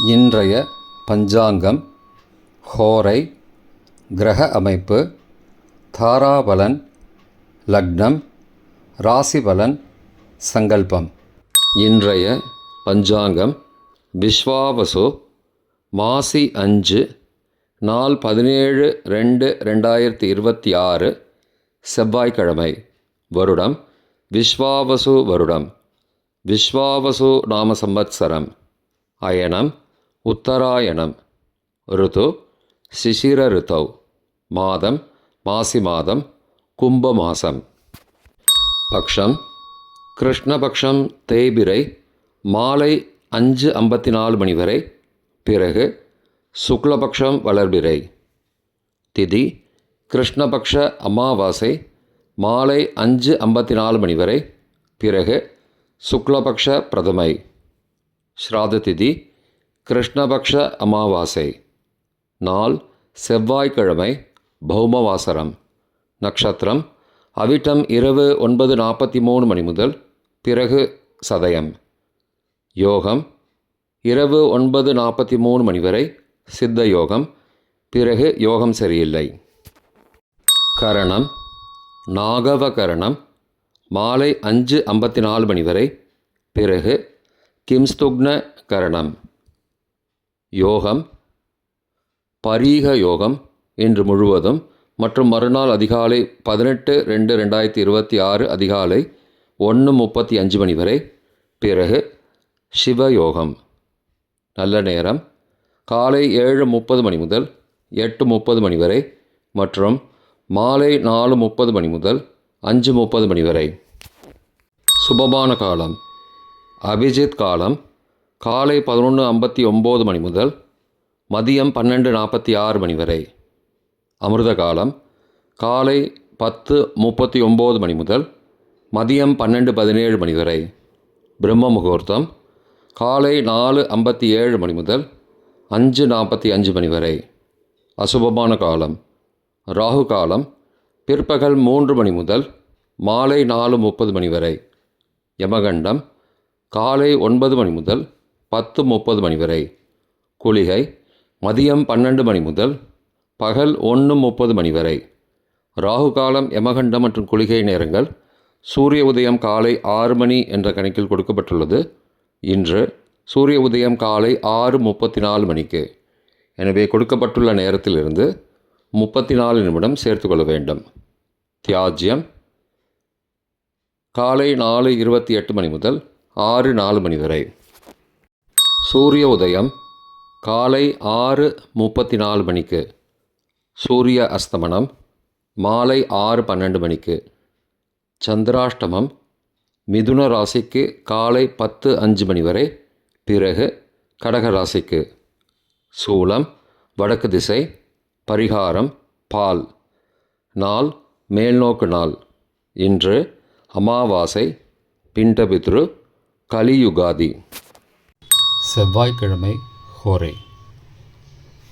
இன்றைய பஞ்சாங்கம், ஹோரை, கிரக அமைப்பு, தாராபலன், லக்னம், ராசிபலன், சங்கல்பம். இன்றைய பஞ்சாங்கம் விஸ்வாவசு, மாசி 5, நாள் 17/2/2026, செவ்வாய்க்கிழமை. வருடம் விஸ்வாவசு வருடம். விஸ்வாவசு நாம சம்வத்சரம். அயனம் உத்தராயணம். ருது சிசிர ருத்தௌ. மாதம் மாசி மாதம், கும்ப மாசம். பக்ஷம் கிருஷ்ணபக்ஷம் தேய்பிறை மாலை 5:54 மணி வரை. பிறகு சுக்லபக்ஷம் வளர்பிறை. திதி கிருஷ்ணபக்ஷ அமாவாசை மாலை 5:54 மணி வரை. பிறகு சுக்லபக்ஷ பிரதமை. ஸ்ராத திதி கிருஷ்ணபக்ஷ அமாவாசை. நாள் செவ்வாய்க்கிழமை, பௌமவாசரம். நட்சத்திரம் அவிட்டம் இரவு 9:43 மணி முதல். பிறகு சதயம். யோகம் இரவு 9:43 மணி வரை சித்த யோகம். பிறகு யோகம் சரியில்லை. கரணம் நாகவகரணம் மாலை 5:54 மணி வரை. பிறகு கிம்ஸ்துக்ன கரணம். யோகம் பரீக யோகம் இன்று முழுவதும் மற்றும் மறுநாள் அதிகாலை 18/2/2026 அதிகாலை 1:35 மணி வரை. பிறகு சிவயோகம். நல்ல நேரம் காலை 7:30 மணி முதல் 8:30 மணி வரை மற்றும் மாலை 4:30 மணி முதல் 5:30 மணி வரை. சுபமான காலம் அபிஜித் காலம் காலை 11:59 மணி முதல் மதியம் 12:46 மணி வரை. அமிர்த காலம் காலை 10:39 மணி முதல் மதியம் 12:17 மணி வரை. பிரம்ம முகூர்த்தம் காலை 4:57 மணி முதல் 5:45 மணி வரை. அசுபமான காலம் ராகு காலம் பிற்பகல் 3 மணி முதல் மாலை 4:30 மணி வரை. யமகண்டம் காலை 9 மணி முதல் 10:30 மணி வரை. குளிகை மதியம் 12 மணி முதல் பகல் 1:30 மணி வரை. ராகு காலம், யமகண்டம் மற்றும் குளிகை நேரங்கள் சூரிய உதயம் காலை 6 மணி என்ற கணக்கில் கொடுக்கப்பட்டுள்ளது. இன்று சூரிய உதயம் காலை 6:34 மணிக்கு. எனவே கொடுக்கப்பட்டுள்ள நேரத்திலிருந்து 34 நிமிடம் சேர்த்துக்கொள்ள வேண்டும். தியாஜ்யம் காலை 4:28 மணி முதல் 6:04 மணி வரை. சூரிய உதயம் காலை 6:34 மணிக்கு. சூரிய அஸ்தமனம் மாலை 6:12 மணிக்கு. சந்திராஷ்டமம் மிதுன ராசிக்கு காலை 10:05 மணி வரை. பிறகு கடக ராசிக்கு. சூலம் வடக்கு திசை. பரிகாரம் பால். நாள் மேல்நோக்கு நாள். இன்று அமாவாசை, பிண்டபித்ரு, கலியுகாதி. செவ்வாய்க்கிழமை ஹோரை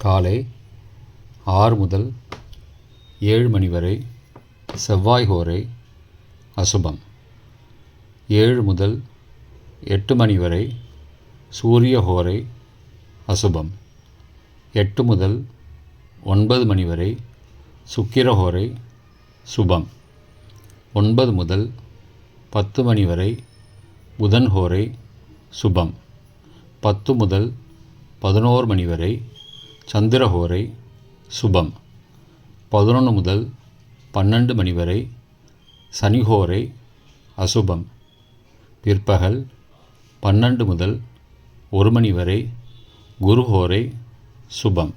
காலை 6 முதல் 7 மணி வரை செவ்வாய் ஹோரை அசுபம். 7 முதல் 8 மணி வரை சூரிய ஹோரை அசுபம். 8 முதல் 9 மணி வரை சுக்கிர ஹோரை சுபம். 9 முதல் 10 மணி வரை புதன் ஹோரை சுபம். 10 முதல் 11 மணி வரை சந்திர ஹோரை சுபம். 11 முதல் 12 மணி வரை சனி ஹோரை அசுபம். பிற்பகல் 12 முதல் 1 மணி வரை குரு ஹோரை சுபம்.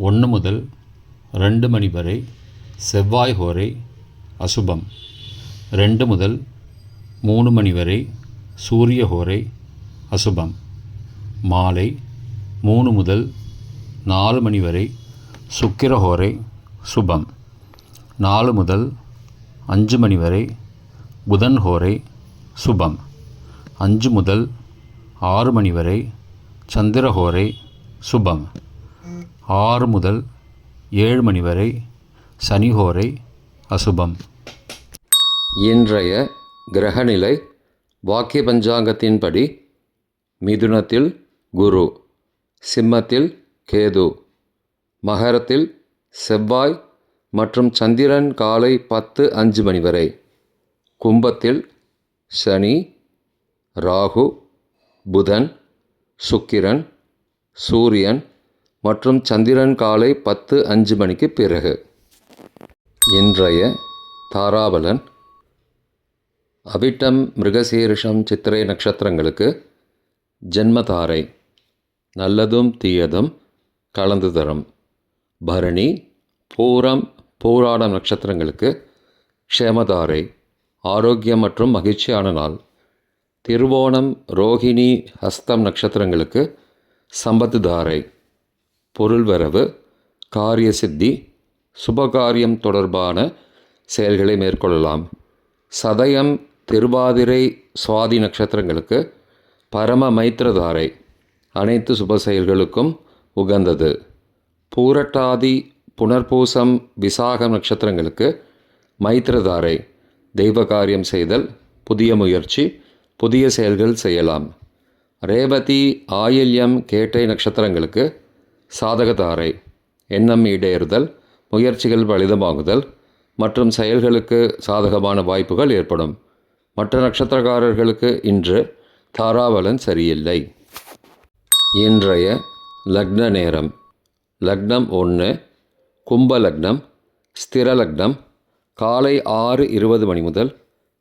1 முதல் 2 மணி வரை செவ்வாய் ஹோரை அசுபம். 2 முதல் 3 மணி வரை சூரிய ஹோரை அசுபம். மாலை 3 முதல் 4 மணி வரை சுக்கிர ஹோரை சுபம். 4 முதல் 5 மணி வரை புதன் ஹோரை சுபம். 5 முதல் 6 மணி வரை சந்திர ஹோரை சுபம். 6 முதல் 7 மணி வரை சனி ஹோரை அசுபம். இன்றைய கிரகநிலை வாக்கிய பஞ்சாங்கத்தின்படி மிதுனத்தில் குரு, சிம்மத்தில் கேது, மகரத்தில் செவ்வாய் மற்றும் சந்திரன் காலை 10:05 மணி வரை, கும்பத்தில் சனி, ராகு, புதன், சுக்கிரன், சூரியன் மற்றும் சந்திரன் காலை 10:05 மணிக்கு பிறகு. இன்றைய தாராபலன். அவிட்டம், மிருகசீரிஷம், சித்திரை நட்சத்திரங்களுக்கு ஜென்மதாரை நல்லதும் தீயதும் கலந்து தரும். பரணி, பூரம், பூராடம் நட்சத்திரங்களுக்கு க்ஷேமதாரை ஆரோக்கியம் மற்றும் மகிழ்ச்சியான நாள். திருவோணம், ரோகிணி, ஹஸ்தம் நட்சத்திரங்களுக்கு சம்பத்து தாரை பொருள் வரவு, காரிய சித்தி, சுபகாரியம் தொடர்பான செயல்களை மேற்கொள்ளலாம். சதயம், திருவாதிரை, சுவாதி நட்சத்திரங்களுக்கு பரம மைத்திரதாரை அனைத்து சுப செயல்களுக்கும் உகந்தது. பூரட்டாதி, புனர்பூசம், விசாகம் நட்சத்திரங்களுக்கு மைத்திரதாரை தெய்வ காரியம் செய்தல், புதிய முயற்சி, புதிய செயல்கள் செய்யலாம். ரேவதி, ஆயில்யம், கேட்டை நட்சத்திரங்களுக்கு சாதகதாரை எண்ணம் ஈடேறுதல், முயற்சிகள் பலிதமாகுதல் மற்றும் செயல்களுக்கு சாதகமான வாய்ப்புகள் ஏற்படும். மற்ற நட்சத்திரக்காரர்களுக்கு இன்று தாராபலன் சரியில்லை. இன்றைய லக்ன நேரம். லக்னம் 1, கும்ப லக்னம், ஸ்திர லக்னம் காலை 6:20 மணி முதல்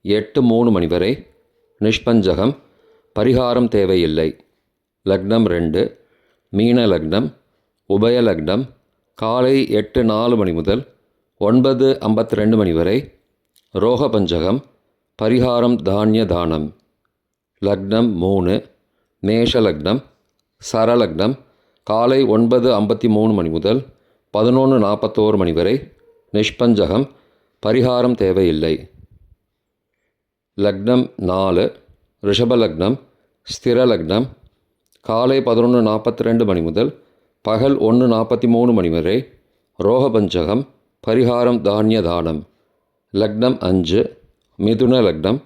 8:03 மணி வரை, நிஷ்பஞ்சகம், பரிகாரம் தேவையில்லை. லக்னம் 2, மீன லக்னம், உபய லக்னம் காலை 8:04 மணி முதல் 9:52 மணி வரை, ரோகபஞ்சகம், பரிகாரம் தானிய தானம். லக்னம் 3, மேஷ லக்னம், சரலக்னம் காலை 9:53 மணி முதல் 11:41 மணி வரை, நிஷ்பஞ்சகம், பரிகாரம் தேவையில்லை. லக்னம் 4, ரிஷபலக்னம், ஸ்திர லக்னம் காலை 11:42 மணி முதல் பகல் 1:43 மணி வரை, ரோகபஞ்சகம், பரிகாரம் தானிய தானம். லக்னம் 5, மிதுன லக்னம்,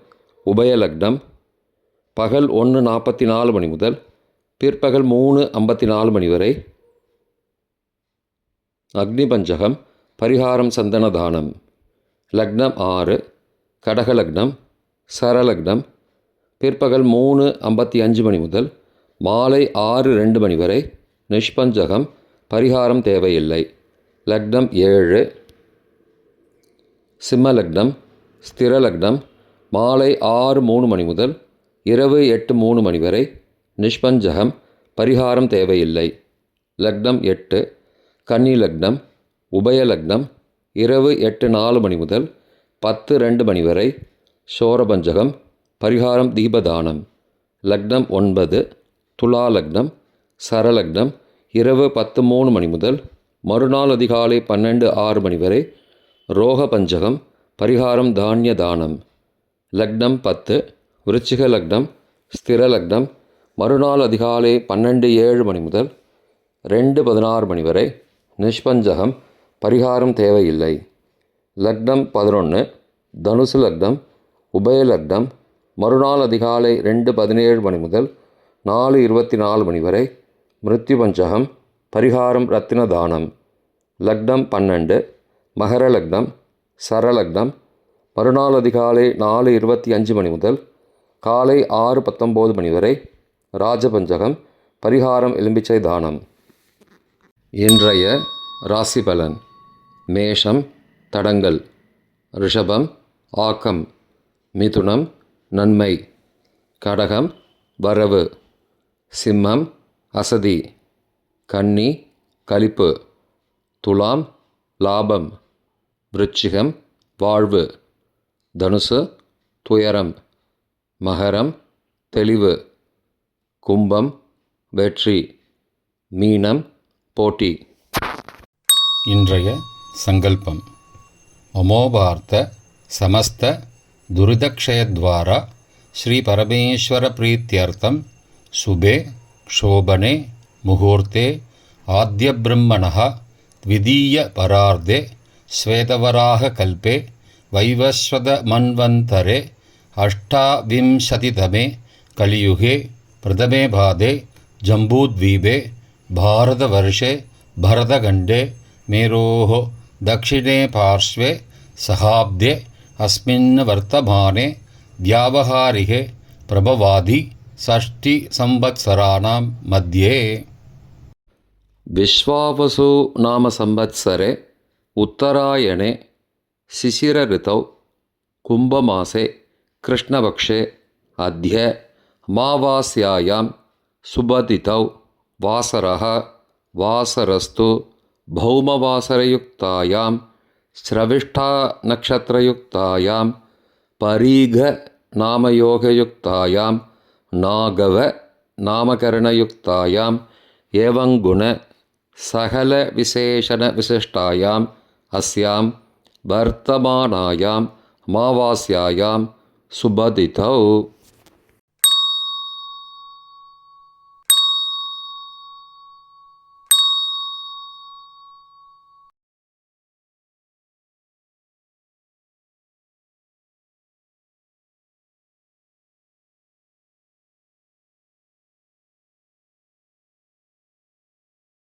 உபய லக்னம் பகல் 1:44 மணி முதல் பிற்பகல் 3:54 மணி வரை, அக்னிபஞ்சகம், பரிகாரம் சந்தன தானம். லக்னம் 6, கடக லக்னம், சரலக்னம் பிற்பகல் 3:55 மணி முதல் மாலை 6:02 மணி வரை, நிஷ்பஞ்சகம், பரிகாரம் தேவையில்லை. லக்னம் 7, சிம்ம லக்னம், ஸ்திர லக்னம் மாலை 6:03 மணி முதல் இரவு 8:03 மணி வரை, நிஷ்பஞ்சகம், பரிகாரம் தேவையில்லை. லக்னம் 8, கன்னி லக்னம், உபய லக்னம் இரவு 8:04 மணி முதல் 10:02 மணி வரை, சோரபஞ்சகம், பரிகாரம் தீபதானம். லக்னம் 9, துலா லக்னம், சரலக்னம் இரவு 10:03 மணி முதல் மறுநாள் அதிகாலை 12:06 மணி வரை, ரோகபஞ்சகம், பரிகாரம் தானிய தானம். லக்னம் 10, விருச்சிக லக்னம், ஸ்திர லக்னம் மறுநாள் அதிகாலை 12:07 மணி முதல் 2:16 மணி வரை, நிஷ்பஞ்சகம், பரிகாரம் தேவையில்லை. லக்னம் 11, தனுசு லக்னம், உபய லக்னம் மறுநாள் அதிகாலை 2:17 மணி முதல் 4:24 மணி வரை, மிருத்யுபஞ்சகம், பரிகாரம் ரத்தின தானம். லக்னம் 12, மகர லக்னம், சரலக்னம் மறுநாள் அதிகாலை 4:25 மணி முதல் காலை 6:19 மணி வரை, ராஜபஞ்சகம், பரிகாரம் எலும்பிச்சை தானம். இன்றைய ராசி பலன். மேஷம், தடங்கல், ரிஷபம், ஆக்கம், மிதுனம், நன்மை, கடகம், வரவு, சிம்மம், அசதி, கன்னி, களிப்பு, துலாம், லாபம், விருச்சிகம், வாழ்வு, தனுசு, துயரம், மகரம், தெளிவு, கும்பம், வெற்றி, மீனம், போட்டி. இன்றைய சங்கல்பம். மமோபார்த்த சமஸ்த துரிதக்ஷயத்வாரா ஸ்ரீ பரமேஸ்வர பிரீத்தியர்த்தம் சுபே க்ஷோபனே முகூர்த்தே ஆத்ய பிரம்மணः த்விதீய பரார்த்தே ஸ்வேதவராக கல்பே வைவஸ்வத மன்வந்தரே அஷ்டாவிம்சதிதமே கலியுகே பிரதமே பாதே ஜம்பூத்வீபே भारतवर्षे भरतखण्डे मेरोः दक्षिणे पार्श्वे सहाब्दे अस्मिन् वर्तमाने व्यावहारिके प्रभवादि षष्टिसंवत्सराणां मध्ये विश्वावसु नाम संवत्सरे उत्तरायणे शिशिरऋतौ कुम्भमासे कृष्णपक्षे अद्य अमावास्यायां शुभतिथौ वासरः वासरस्तु भौमवासरयुक्तायां श्रविष्ठानक्षत्रयुक्तायां परीघनामयोगयुक्तायां नागव नामकरणयुक्तायाम् एवं गुण सकलविशेषणविशिष्टायाम् अस्यां वर्तमानायाम् अमावास्यायां शुभतिथौ